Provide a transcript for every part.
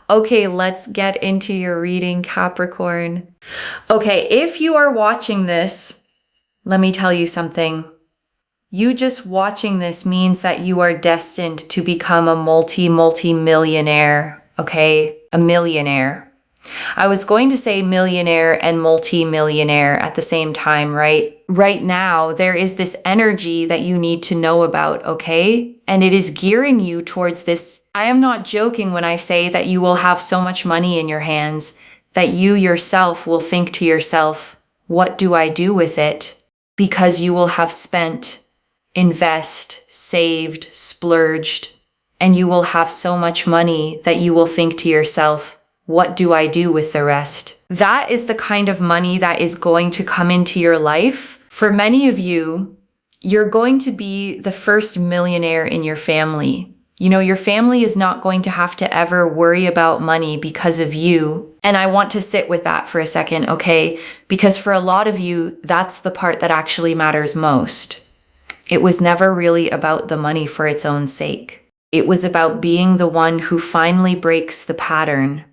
Okay, let's get into your reading, Capricorn. Okay, if you are watching this, let me tell you something. You just watching this means that you are destined to become a multi-millionaire, okay? A millionaire. I was going to say millionaire and multi-millionaire at the same time, right? Right now, there is this energy that you need to know about, okay? And it is gearing you towards this. I am not joking when I say that you will have so much money in your hands that you yourself will think to yourself, what do I do with it? Because you will have spent, invest, saved, splurged, and you will have so much money that you will think to yourself, what do I do with the rest? That is the kind of money that is going to come into your life. For many of you, you're going to be the first millionaire in your family. You know, your family is not going to have to ever worry about money because of you. And I want to sit with that for a second, okay? Because for a lot of you, that's the part that actually matters most. It was never really about the money for its own sake. It was about being the one who finally breaks the pattern.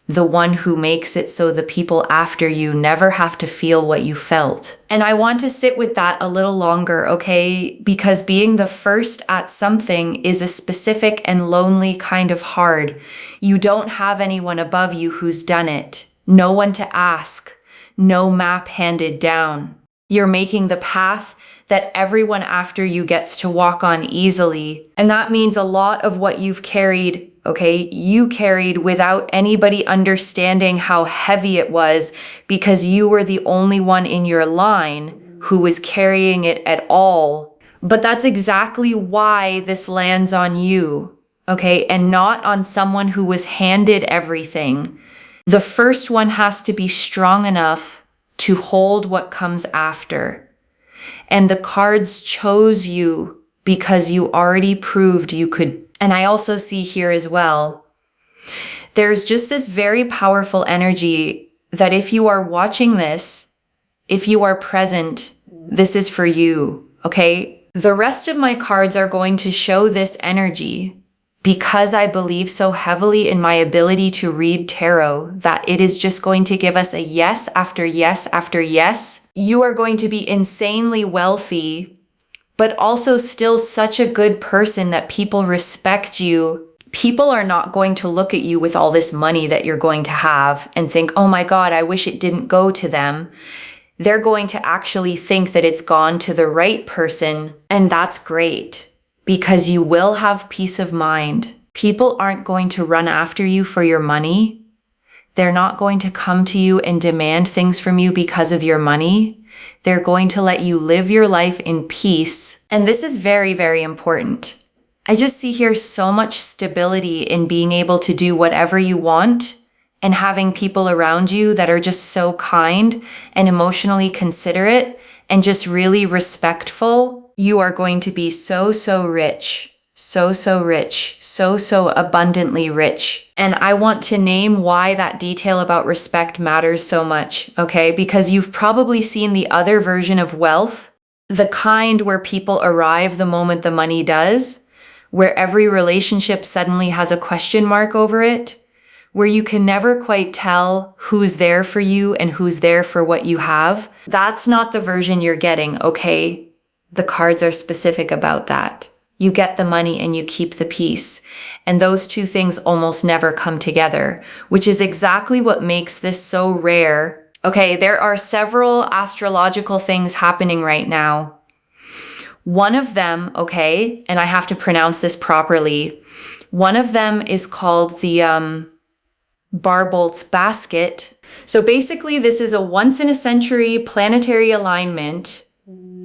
The one who makes it so the people after you never have to feel what you felt. And I want to sit with that a little longer, okay? Because being the first at something is a specific and lonely kind of hard. You don't have anyone above you who's done it. No one to ask. No map handed down. You're making the path that everyone after you gets to walk on easily. And that means a lot of what you've carried, okay, you carried without anybody understanding how heavy it was because you were the only one in your line who was carrying it at all. But that's exactly why this lands on you, okay, and not on someone who was handed everything. The first one has to be strong enough to hold what comes after. And the cards chose you because you already proved you could. And I also see here as well, there's just this very powerful energy that if you are watching this, if you are present, this is for you, okay? The rest of my cards are going to show this energy because I believe so heavily in my ability to read tarot that it is just going to give us a yes after yes after yes. You are going to be insanely wealthy, but also still such a good person that people respect you. People are not going to look at you with all this money that you're going to have and think, oh my God, I wish it didn't go to them. They're going to actually think that it's gone to the right person, and that's great. Because you will have peace of mind. People aren't going to run after you for your money. They're not going to come to you and demand things from you because of your money. They're going to let you live your life in peace. And this is very, very important. I just see here so much stability in being able to do whatever you want and having people around you that are just so kind and emotionally considerate and just really respectful. You are going to be so rich, so rich, so abundantly rich. And I want to name why that detail about respect matters so much, okay? Because you've probably seen the other version of wealth, the kind where people arrive the moment the money does, where every relationship suddenly has a question mark over it, where you can never quite tell who's there for you and who's there for what you have. That's not the version you're getting, okay? The cards are specific about that. You get the money and you keep the peace. And those two things almost never come together, which is exactly what makes this so rare. Okay, there are several astrological things happening right now. One of them, okay, and I have to pronounce this properly, one of them is called the Barbolt's basket. So basically this is a once-in-a-century planetary alignment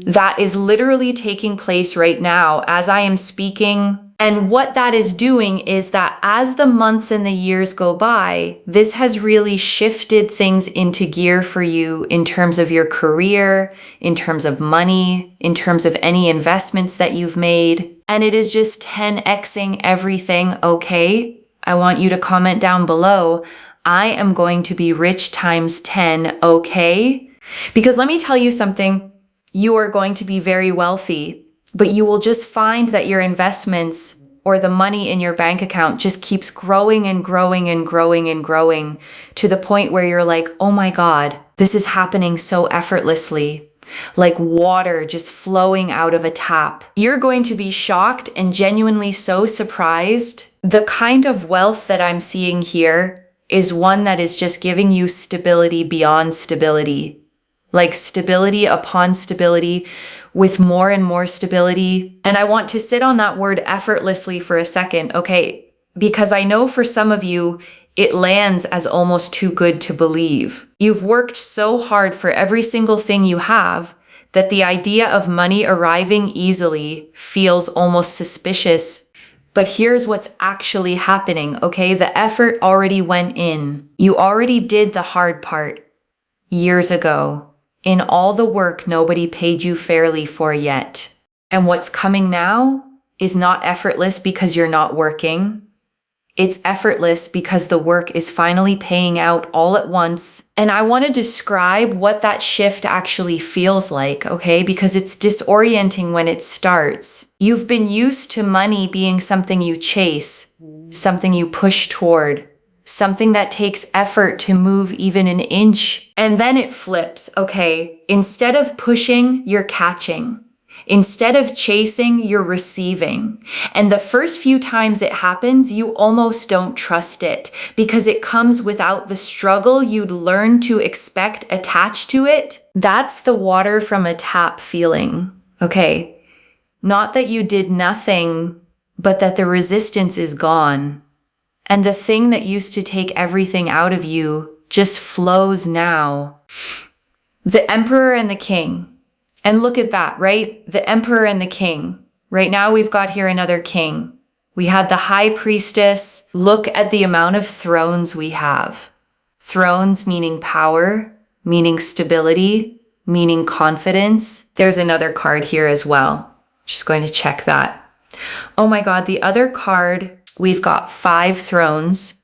that is literally taking place right now as I am speaking. And what that is doing is that as the months and the years go by, this has really shifted things into gear for you in terms of your career, in terms of money, in terms of any investments that you've made. And it is just 10xing everything, okay? I want you to comment down below, I am going to be rich times 10, okay? Because let me tell you something. You are going to be very wealthy, but you will just find that your investments or the money in your bank account just keeps growing and growing and growing and growing to the point where you're like, oh my God, this is happening so effortlessly, like water just flowing out of a tap. You're going to be shocked and genuinely so surprised. The kind of wealth that I'm seeing here is one that is just giving you stability beyond stability, like stability upon stability, with more and more stability. And I want to sit on that word effortlessly for a second, okay? Because I know for some of you, it lands as almost too good to believe. You've worked so hard for every single thing you have that the idea of money arriving easily feels almost suspicious. But here's what's actually happening, okay? The effort already went in. You already did the hard part years ago. In all the work nobody paid you fairly for yet. And what's coming now is not effortless because you're not working. It's effortless because the work is finally paying out all at once. And I want to describe what that shift actually feels like, okay? Because it's disorienting when it starts. You've been used to money being something you chase, something you push toward, something that takes effort to move even an inch. And then it flips, okay? Instead of pushing, you're catching. Instead of chasing, you're receiving. And the first few times it happens, you almost don't trust it because it comes without the struggle you'd learn to expect attached to it. That's the water from a tap feeling, okay? Not that you did nothing, but that the resistance is gone. And the thing that used to take everything out of you just flows now. The Emperor and the King. And look at that, right? The Emperor and the King. Right now we've got here another king. We had the High Priestess. Look at the amount of thrones we have. Thrones meaning power, meaning stability, meaning confidence. There's another card here as well. Just going to check that. Oh my God, the other card, we've got 5 thrones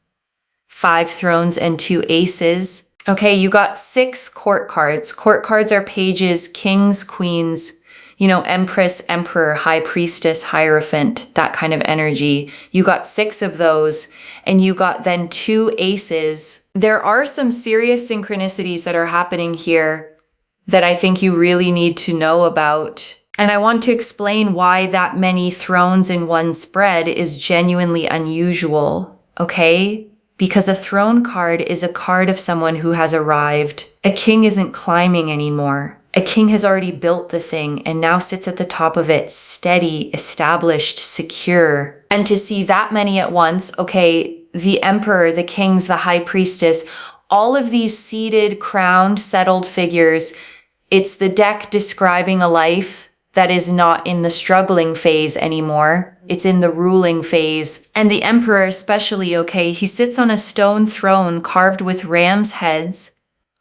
and 2 aces. Okay, you got 6 court cards. Court cards are pages, kings, queens, empress, emperor, high priestess, hierophant, that kind of energy. You got 6 of those, and you got then 2 aces. There are some serious synchronicities that are happening here that I think you really need to know about. And I want to explain why that many thrones in one spread is genuinely unusual, okay? Because a throne card is a card of someone who has arrived. A king isn't climbing anymore. A king has already built the thing and now sits at the top of it, steady, established, secure. And to see that many at once, okay, the emperor, the kings, the high priestess, all of these seated, crowned, settled figures, it's the deck describing a life that is not in the struggling phase anymore. It's in the ruling phase. And the emperor especially, okay, he sits on a stone throne carved with ram's heads,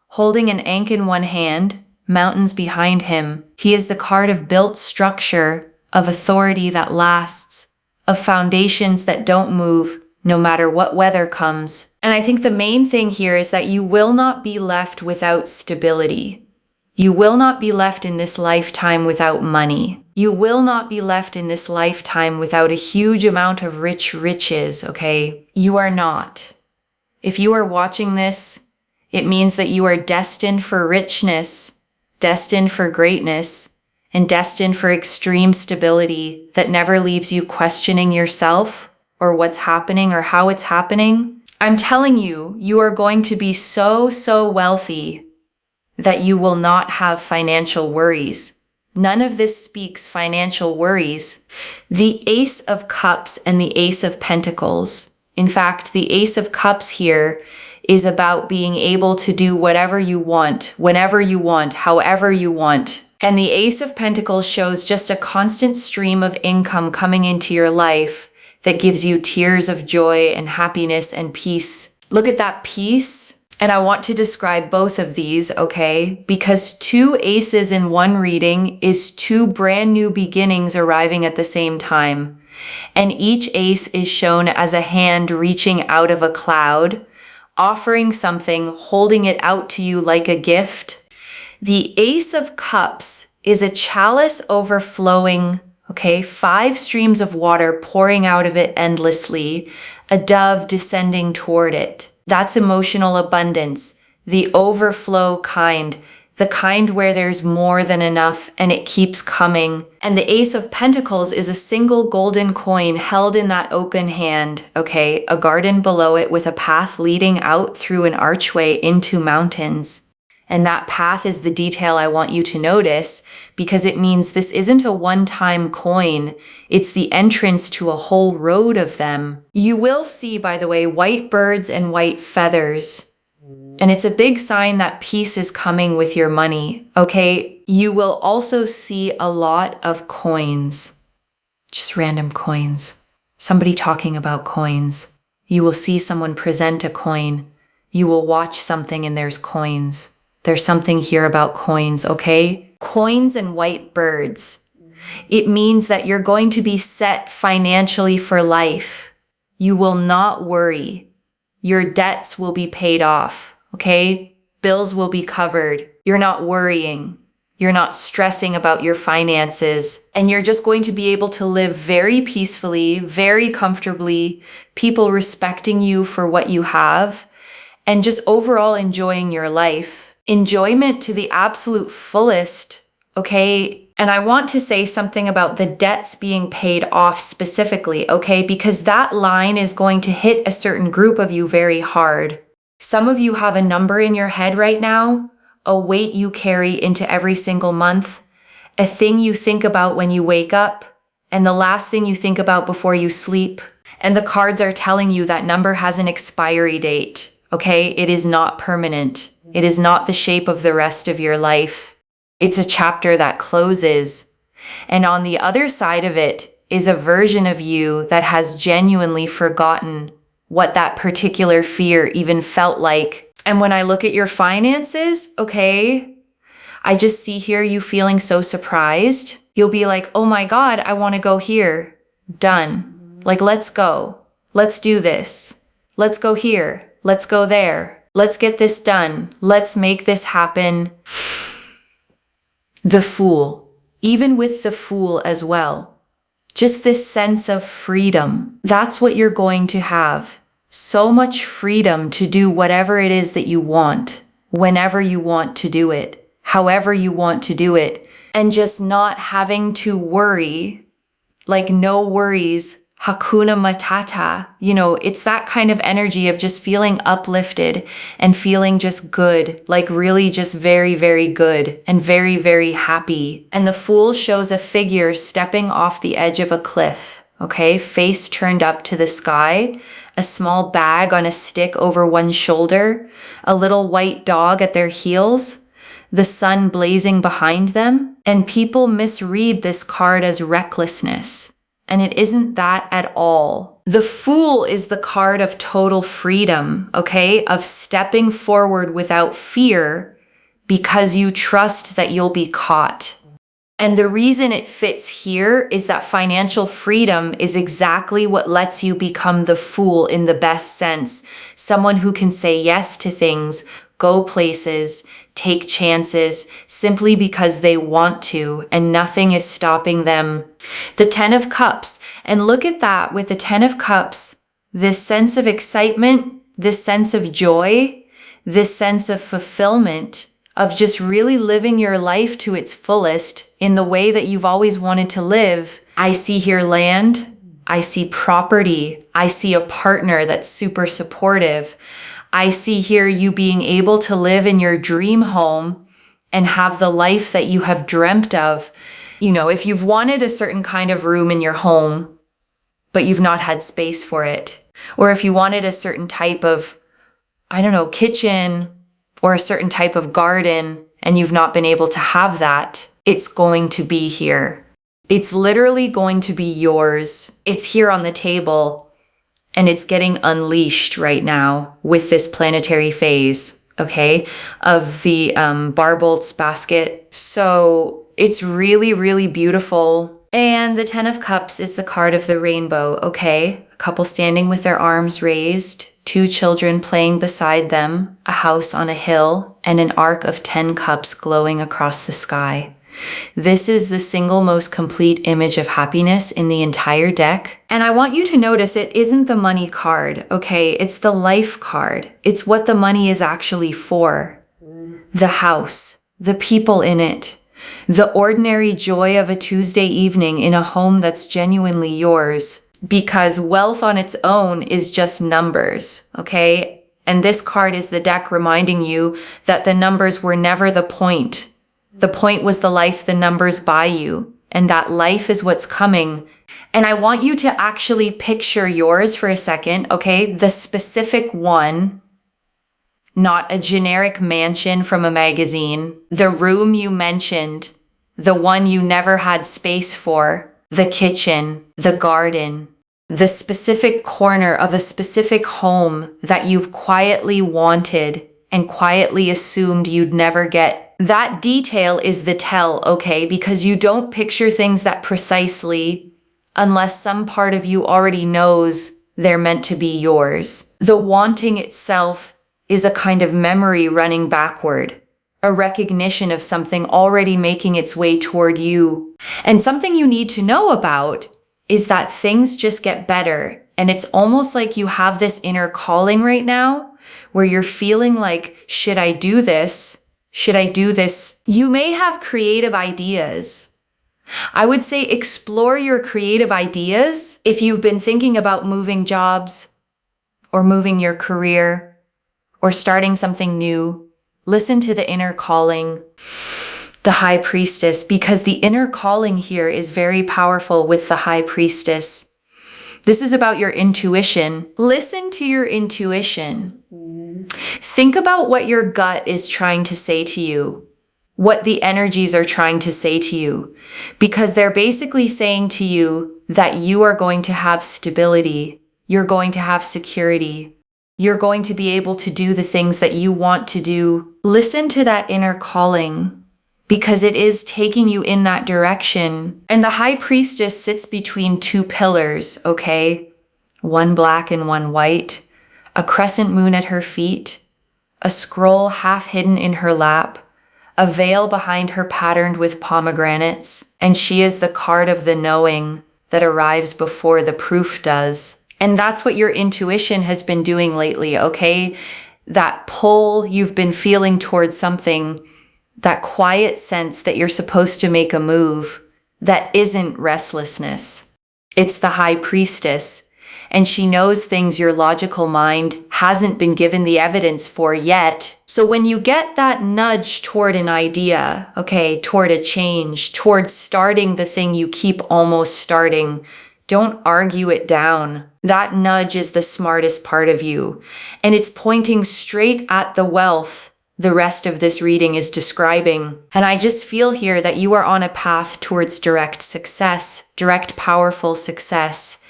holding an ankh in one hand, mountains behind him. He is the card of built structure, of authority that lasts, of foundations that don't move, no matter what weather comes. And I think the main thing here is that you will not be left without stability. You will not be left in this lifetime without money. You will not be left in this lifetime without a huge amount of riches, okay? You are not. If you are watching this, it means that you are destined for richness, destined for greatness, and destined for extreme stability that never leaves you questioning yourself or what's happening or how it's happening. I'm telling you, you are going to be so wealthy that you will not have financial worries. None of this speaks financial worries. The Ace of Cups and the Ace of Pentacles. In fact, the Ace of Cups here is about being able to do whatever you want, whenever you want, however you want. And the Ace of Pentacles shows just a constant stream of income coming into your life that gives you tears of joy and happiness and peace. Look at that peace. And I want to describe both of these, okay? Because 2 aces in one reading is 2 brand new beginnings arriving at the same time. And each ace is shown as a hand reaching out of a cloud, offering something, holding it out to you like a gift. The Ace of Cups is a chalice overflowing, Okay, 5 streams of water pouring out of it endlessly, a dove descending toward it. That's emotional abundance, the overflow kind, the kind where there's more than enough and it keeps coming. And the Ace of Pentacles is a single golden coin held in that open hand, okay? A garden below it with a path leading out through an archway into mountains. And that path is the detail I want you to notice, because it means this isn't a one-time coin. It's the entrance to a whole road of them. You will see, by the way, white birds and white feathers. And it's a big sign that peace is coming with your money, okay? You will also see a lot of coins. Just random coins. Somebody talking about coins. You will see someone present a coin. You will watch something and there's coins. There's something here about coins, okay? Coins and white birds. It means that you're going to be set financially for life. You will not worry. Your debts will be paid off, okay? Bills will be covered. You're not worrying. You're not stressing about your finances. And you're just going to be able to live very peacefully, very comfortably, people respecting you for what you have, and just overall enjoying your life. Enjoyment to the absolute fullest, okay? And I want to say something about the debts being paid off specifically, okay? Because that line is going to hit a certain group of you very hard. Some of you have a number in your head right now, a weight you carry into every single month, a thing you think about when you wake up, and the last thing you think about before you sleep. And the cards are telling you that number has an expiry date, okay? It is not permanent. It is not the shape of the rest of your life. It's a chapter that closes. And on the other side of it is a version of you that has genuinely forgotten what that particular fear even felt like. And when I look at your finances, okay, I just see here you feeling so surprised. You'll be like, oh my God, I want to go here. Done. Like, let's go. Let's do this. Let's go here. Let's go there. Let's get this done. Let's make this happen. The Fool. Even with the Fool as well. Just this sense of freedom. That's what you're going to have. So much freedom to do whatever it is that you want, whenever you want to do it, however you want to do it, and just not having to worry, like no worries. Hakuna Matata, you know, it's that kind of energy of just feeling uplifted and feeling just good, like really just very, very good and very, very happy. And the Fool shows a figure stepping off the edge of a cliff, okay? Face turned up to the sky, a small bag on a stick over one shoulder, a little white dog at their heels, the sun blazing behind them. And people misread this card as recklessness. And it isn't that at all. The Fool is the card of total freedom, okay? Of stepping forward without fear because you trust that you'll be caught. And the reason it fits here is that financial freedom is exactly what lets you become the Fool in the best sense. Someone who can say yes to things, go places, take chances simply because they want to, and nothing is stopping them. The 10 of Cups, and look at that with the 10 of Cups, this sense of excitement, this sense of joy, this sense of fulfillment, of just really living your life to its fullest in the way that you've always wanted to live. I see here land, I see property, I see a partner that's super supportive. I see here you being able to live in your dream home and have the life that you have dreamt of. You know, if you've wanted a certain kind of room in your home, but you've not had space for it, or if you wanted a certain type of, I don't know, kitchen or a certain type of garden and you've not been able to have that, it's going to be here. It's literally going to be yours. It's here on the table. And it's getting unleashed right now with this planetary phase, okay, of the Barbolt's basket. So it's really, really beautiful. And the 10 of Cups is the card of the rainbow, okay? A couple standing with their arms raised, 2 children playing beside them, a house on a hill, and an arc of 10 cups glowing across the sky. This is the single most complete image of happiness in the entire deck. And I want you to notice it isn't the money card, okay? It's the life card. It's what the money is actually for. The house, the people in it, the ordinary joy of a Tuesday evening in a home that's genuinely yours. Because wealth on its own is just numbers, okay? And this card is the deck reminding you that the numbers were never the point. The point was the life the numbers buy you, and that life is what's coming. And I want you to actually picture yours for a second, okay? The specific one, not a generic mansion from a magazine, the room you mentioned, the one you never had space for, the kitchen, the garden, the specific corner of a specific home that you've quietly wanted and quietly assumed you'd never get. That detail is the tell, okay? Because you don't picture things that precisely unless some part of you already knows they're meant to be yours. The wanting itself is a kind of memory running backward, a recognition of something already making its way toward you. And something you need to know about is that things just get better. And it's almost like you have this inner calling right now where you're feeling like, should I do this? Should I do this? You may have creative ideas. I would say explore your creative ideas if you've been thinking about moving jobs or moving your career or starting something new. Listen to the inner calling, the High Priestess, because the inner calling here is very powerful with the High Priestess. This is about your intuition. Listen to your intuition. Think about what your gut is trying to say to you, what the energies are trying to say to you, because they're basically saying to you that you are going to have stability, you're going to have security, you're going to be able to do the things that you want to do. Listen to that inner calling, because it is taking you in that direction. And the High Priestess sits between two pillars, okay? One black and one white, a crescent moon at her feet, a scroll half hidden in her lap, a veil behind her patterned with pomegranates, and she is the card of the knowing that arrives before the proof does. And that's what your intuition has been doing lately, okay? That pull you've been feeling towards something, that quiet sense that you're supposed to make a move, that isn't restlessness. It's the High Priestess, and she knows things your logical mind hasn't been given the evidence for yet. So when you get that nudge toward an idea, okay, toward a change, toward starting the thing you keep almost starting, don't argue it down. That nudge is the smartest part of you, and it's pointing straight at the wealth the rest of this reading is describing. And I just feel here that you are on a path towards direct success, direct powerful success,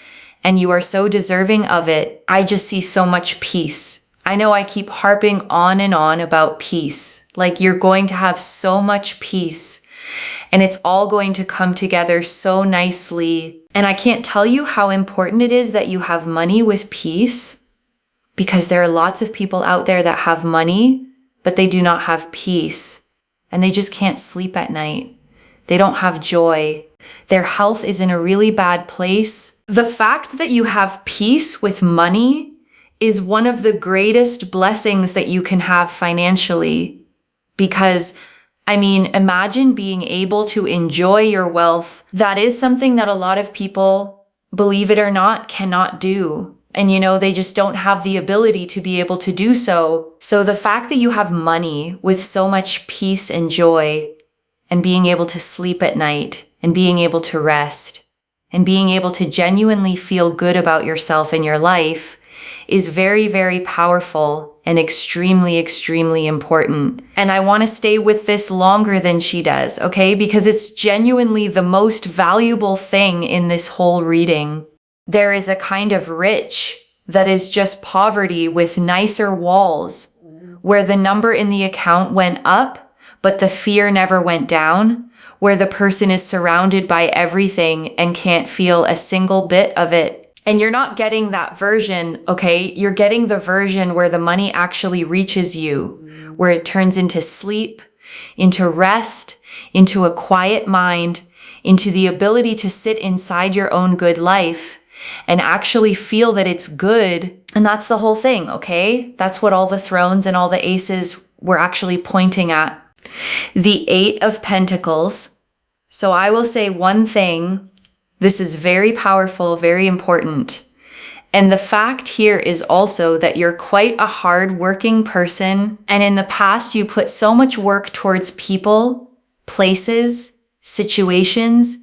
and you are so deserving of it. I just see so much peace. I know I keep harping on and on about peace. Like you're going to have so much peace, and it's all going to come together so nicely. And I can't tell you how important it is that you have money with peace, because there are lots of people out there that have money, but they do not have peace, and they just can't sleep at night. They don't have joy. Their health is in a really bad place. The fact that you have peace with money is one of the greatest blessings that you can have financially. Because, I mean, imagine being able to enjoy your wealth. That is something that a lot of people, believe it or not, cannot do. And you know, they just don't have the ability to be able to do so. So the fact that you have money with so much peace and joy, and being able to sleep at night, and being able to rest, and being able to genuinely feel good about yourself and your life is very, very powerful and extremely, extremely important. And I want to stay with this longer than she does, okay? Because it's genuinely the most valuable thing in this whole reading. There is a kind of rich that is just poverty with nicer walls, where the number in the account went up, but the fear never went down, where the person is surrounded by everything and can't feel a single bit of it. And you're not getting that version, okay? You're getting the version where the money actually reaches you, where it turns into sleep, into rest, into a quiet mind, into the ability to sit inside your own good life and actually feel that it's good. And that's the whole thing, okay? That's what all the thrones and all the aces were actually pointing at. The Eight of Pentacles. So I will say one thing. This is very powerful, very important. And the fact here is also that you're quite a hard-working person. And in the past, you put so much work towards people, places, situations.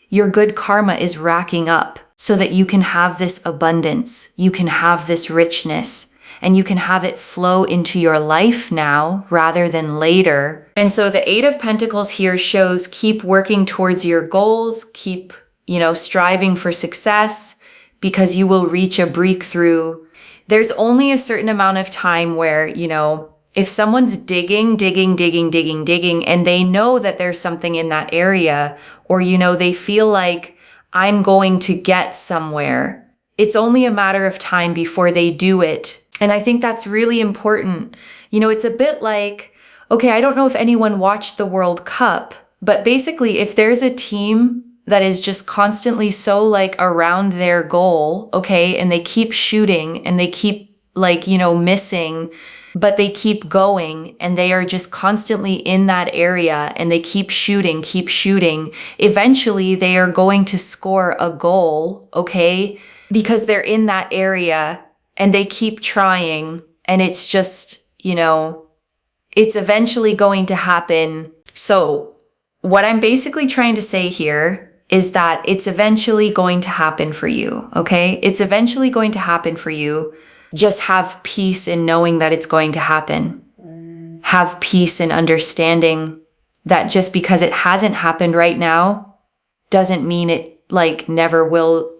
Your good karma is racking up so that you can have this abundance. You can have this richness. And you can have it flow into your life now rather than later. And so the Eight of Pentacles here shows keep working towards your goals, keep, striving for success, because you will reach a breakthrough. There's only a certain amount of time where, if someone's digging, and they know that there's something in that area, or, they feel like I'm going to get somewhere, it's only a matter of time before they do it. And I think that's really important. It's a bit like, okay, I don't know if anyone watched the World Cup, but basically if there's a team that is just constantly so around their goal, okay, and they keep shooting and they keep missing, but they keep going and they are just constantly in that area and they keep shooting, eventually they are going to score a goal, okay, because they're in that area. And they keep trying, and it's just, it's eventually going to happen. So what I'm basically trying to say here is that it's eventually going to happen for you, okay? It's eventually going to happen for you. Just have peace in knowing that it's going to happen. Have peace in understanding that just because it hasn't happened right now doesn't mean it never will,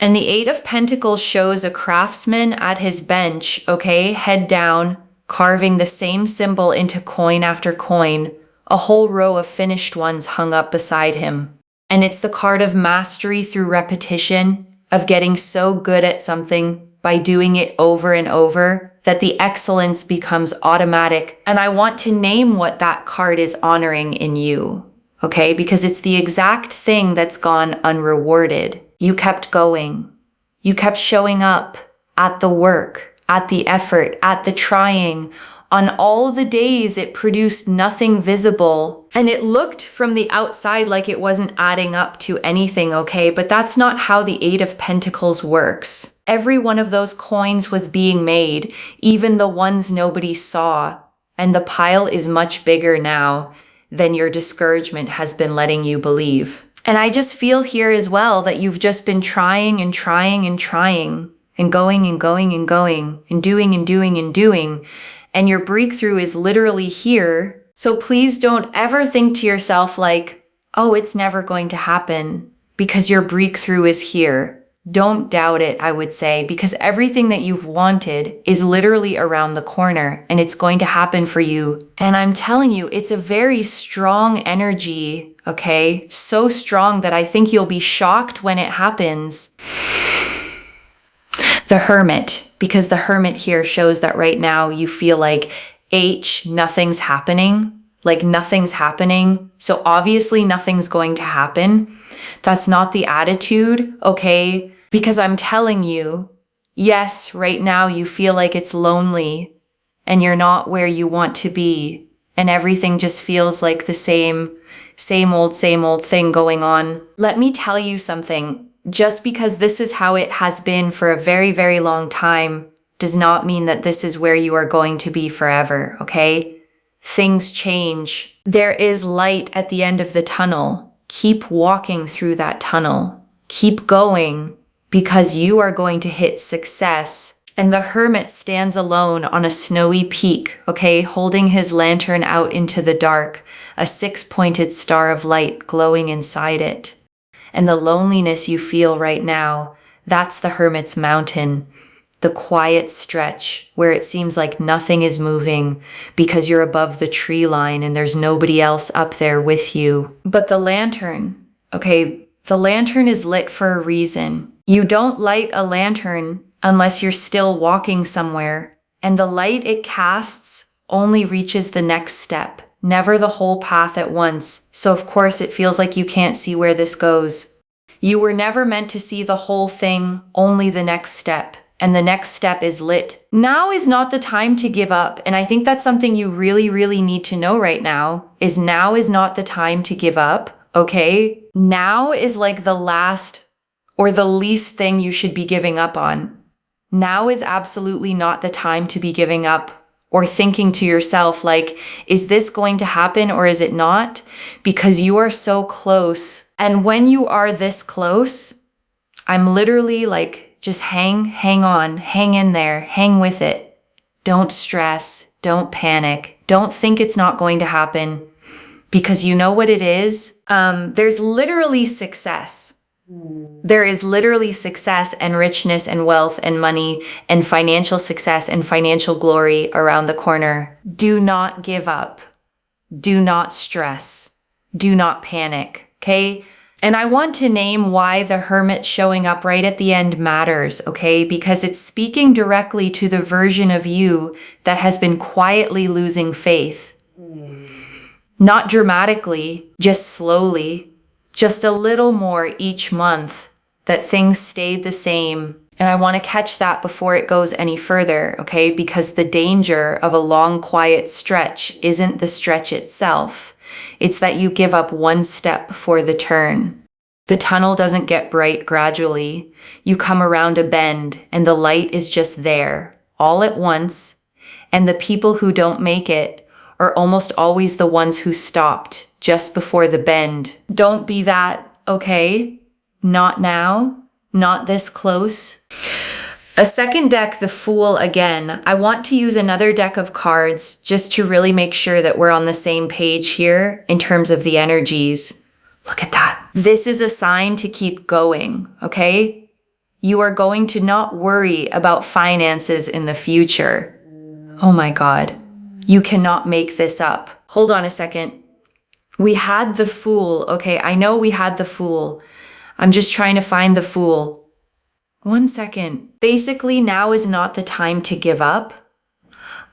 And the Eight of Pentacles shows a craftsman at his bench, okay, head down, carving the same symbol into coin after coin, a whole row of finished ones hung up beside him. And it's the card of mastery through repetition, of getting so good at something by doing it over and over that the excellence becomes automatic. And I want to name what that card is honoring in you. Okay, because it's the exact thing that's gone unrewarded. You kept going. You kept showing up at the work, at the effort, at the trying. On all the days it produced nothing visible. And it looked from the outside like it wasn't adding up to anything, okay? But that's not how the Eight of Pentacles works. Every one of those coins was being made, even the ones nobody saw. And the pile is much bigger now than your discouragement has been letting you believe. And I just feel here as well that you've just been trying and trying and trying and going and going and going and doing and doing and doing. And your breakthrough is literally here. So please don't ever think to yourself oh, it's never going to happen, because your breakthrough is here. Don't doubt it, I would say, because everything that you've wanted is literally around the corner and it's going to happen for you. And I'm telling you, it's a very strong energy, okay? So strong that I think you'll be shocked when it happens. The Hermit, because the Hermit here shows that right now you feel nothing's happening. Nothing's happening. So obviously nothing's going to happen. That's not the attitude, okay? Because I'm telling you, yes, right now you feel like it's lonely and you're not where you want to be. And everything just feels like the same old thing going on. Let me tell you something. Just because this is how it has been for a very, very long time does not mean that this is where you are going to be forever, okay? Things change. There is light at the end of the tunnel. Keep walking through that tunnel. Keep going, because you are going to hit success. And the Hermit stands alone on a snowy peak, okay, holding his lantern out into the dark, a six-pointed star of light glowing inside it. And the loneliness you feel right now, that's the Hermit's mountain, the quiet stretch where it seems like nothing is moving because you're above the tree line and there's nobody else up there with you. But the lantern, okay, the lantern is lit for a reason. You don't light a lantern unless you're still walking somewhere, and the light it casts only reaches the next step, never the whole path at once. So of course it feels like you can't see where this goes. You were never meant to see the whole thing, only the next step. And the next step is lit. Now is not the time to give up. And I think that's something you really, really need to know right now, is now is not the time to give up, okay? Now is like the last or the least thing you should be giving up on. Now is absolutely not the time to be giving up or thinking to yourself like, is this going to happen or is it not? Because you are so close. And when you are this close, I'm literally like, just hang on, hang in there, hang with it. Don't stress, don't panic, don't think it's not going to happen because you know what it is. There's literally success. There is literally success and richness and wealth and money and financial success and financial glory around the corner. Do not give up. Do not stress. Do not panic, okay? And I want to name why the Hermit showing up right at the end matters, okay? Because it's speaking directly to the version of you that has been quietly losing faith. Not dramatically, just slowly, just a little more each month, that things stayed the same. And I want to catch that before it goes any further, okay? Because the danger of a long, quiet stretch isn't the stretch itself. It's that you give up one step before the turn. The tunnel doesn't get bright gradually. You come around a bend and the light is just there, all at once. And the people who don't make it are almost always the ones who stopped just before the bend. Don't be that, okay? Not now, not this close. A second deck, the Fool again. I want to use another deck of cards just to really make sure that we're on the same page here in terms of the energies. Look at that. This is a sign to keep going, okay? You are going to not worry about finances in the future. Oh my God. You cannot make this up. Hold on a second. We had the Fool, okay? I know we had the Fool. I'm just trying to find the Fool. 1 second. Basically, now is not the time to give up.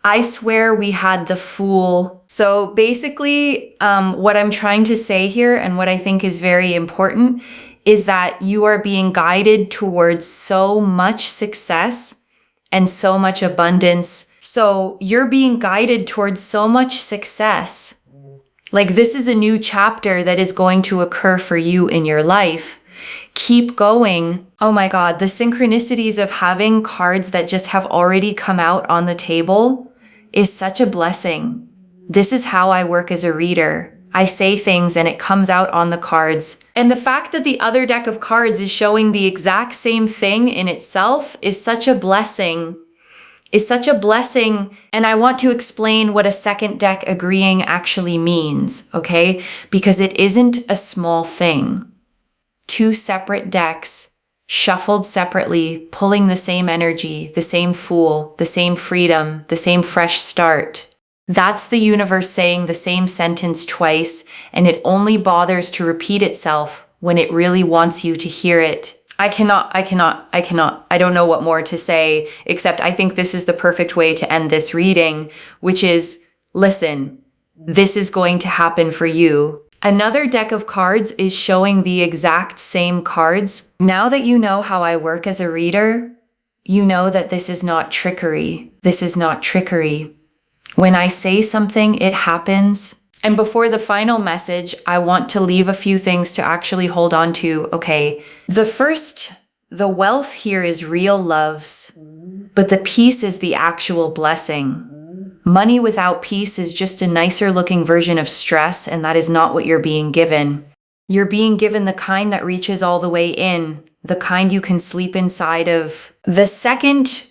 I swear we had the Fool. So basically, what I'm trying to say here and what I think is very important is that you are being guided towards so much success and so much abundance. So you're being guided towards so much success. Like this is a new chapter that is going to occur for you in your life. Keep going. Oh my God, the synchronicities of having cards that just have already come out on the table is such a blessing. This is how I work as a reader. I say things and it comes out on the cards. And the fact that the other deck of cards is showing the exact same thing in itself is such a blessing. And I want to explain what a second deck agreeing actually means, okay? Because it isn't a small thing. Two separate decks, shuffled separately, pulling the same energy, the same Fool, the same freedom, the same fresh start. That's the universe saying the same sentence twice, and it only bothers to repeat itself when it really wants you to hear it. I don't know what more to say, except I think this is the perfect way to end this reading, which is, listen, this is going to happen for you. Another deck of cards is showing the exact same cards. Now that you know how I work as a reader, you know that this is not trickery. This is not trickery. When I say something, it happens. And before the final message, I want to leave a few things to actually hold on to. Okay, the wealth here is real loves, but the peace is the actual blessing. Money without peace is just a nicer looking version of stress, and that is not what you're being given. You're being given the kind that reaches all the way in, the kind you can sleep inside of. The second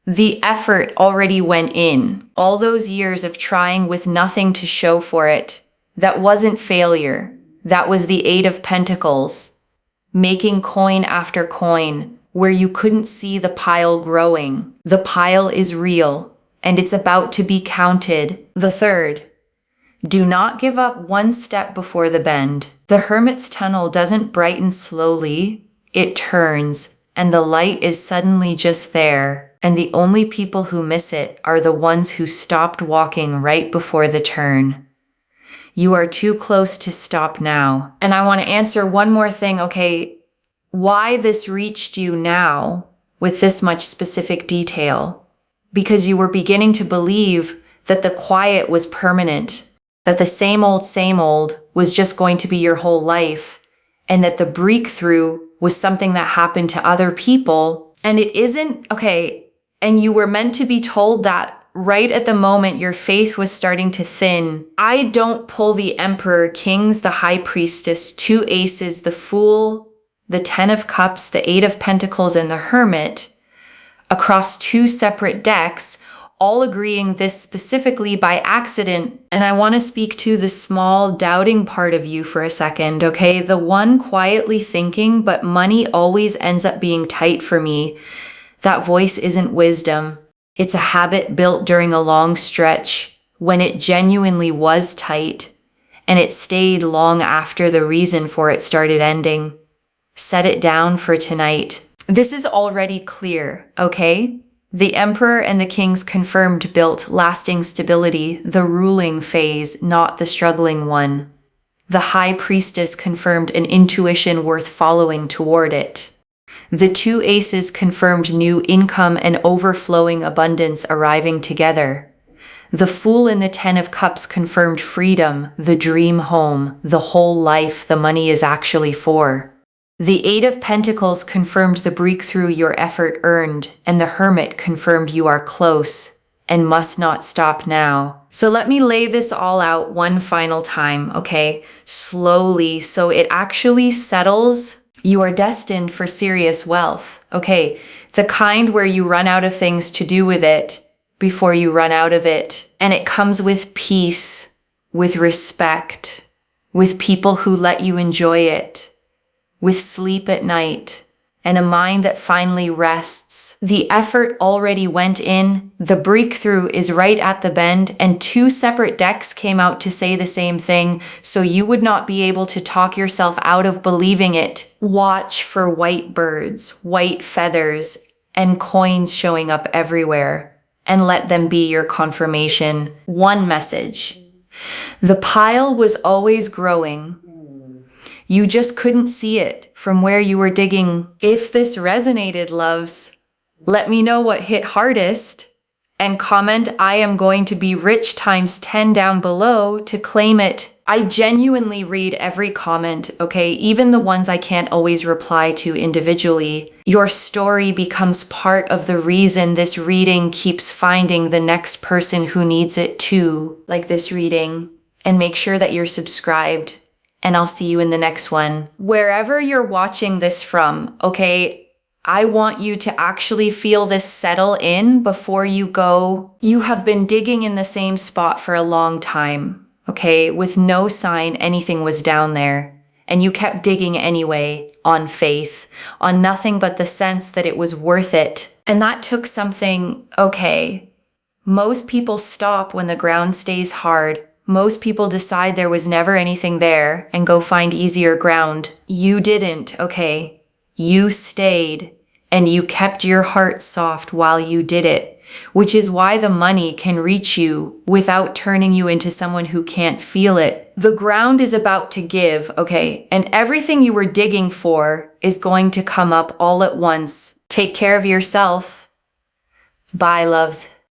the effort already went in, all those years of trying with nothing to show for it, that wasn't failure. That was the Eight of Pentacles, making coin after coin, where you couldn't see the pile growing. The pile is real, and it's about to be counted. The third, do not give up one step before the bend. The Hermit's tunnel doesn't brighten slowly, it turns, and the light is suddenly just there. And the only people who miss it are the ones who stopped walking right before the turn. You are too close to stop now. And I want to answer one more thing, okay? Why this reached you now with this much specific detail? Because you were beginning to believe that the quiet was permanent, that the same old was just going to be your whole life, and that the breakthrough was something that happened to other people. And it isn't, okay, and you were meant to be told that right at the moment your faith was starting to thin. I don't pull the Emperor, Kings, the High Priestess, 2 Aces, the Fool, the 10 of Cups, the 8 of Pentacles, and the Hermit across 2 separate decks, all agreeing this specifically by accident. And I want to speak to the small doubting part of you for a second, okay? The one quietly thinking, but money always ends up being tight for me. That voice isn't wisdom. It's a habit built during a long stretch when it genuinely was tight, and it stayed long after the reason for it started ending. Set it down for tonight. This is already clear, okay? The Emperor and the Kings confirmed built lasting stability, the ruling phase, not the struggling one. The High Priestess confirmed an intuition worth following toward it. The 2 Aces confirmed new income and overflowing abundance arriving together. The Fool and the 10 of Cups confirmed freedom, the dream home, the whole life the money is actually for. The 8 of Pentacles confirmed the breakthrough your effort earned, and the Hermit confirmed you are close and must not stop now. So let me lay this all out one final time, okay? Slowly, so it actually settles. You are destined for serious wealth, okay? The kind where you run out of things to do with it before you run out of it. And it comes with peace, with respect, with people who let you enjoy it, with sleep at night, and a mind that finally rests. The effort already went in, the breakthrough is right at the bend, and 2 separate decks came out to say the same thing, so you would not be able to talk yourself out of believing it. Watch for white birds, white feathers, and coins showing up everywhere, and let them be your confirmation. One message. The pile was always growing. You just couldn't see it from where you were digging. If this resonated, loves, let me know what hit hardest and comment I am going to be rich times 10 down below to claim it. I genuinely read every comment, okay? Even the ones I can't always reply to individually. Your story becomes part of the reason this reading keeps finding the next person who needs it too, like this reading. And make sure that you're subscribed. And I'll see you in the next one. Wherever you're watching this from, okay, I want you to actually feel this settle in before you go. You have been digging in the same spot for a long time, okay, with no sign anything was down there. And you kept digging anyway, on faith, on nothing but the sense that it was worth it. And that took something, okay. Most people stop when the ground stays hard. Most people decide there was never anything there and go find easier ground. You didn't, okay? You stayed, and you kept your heart soft while you did it, which is why the money can reach you without turning you into someone who can't feel it. The ground is about to give, okay? And everything you were digging for is going to come up all at once. Take care of yourself. Bye, loves.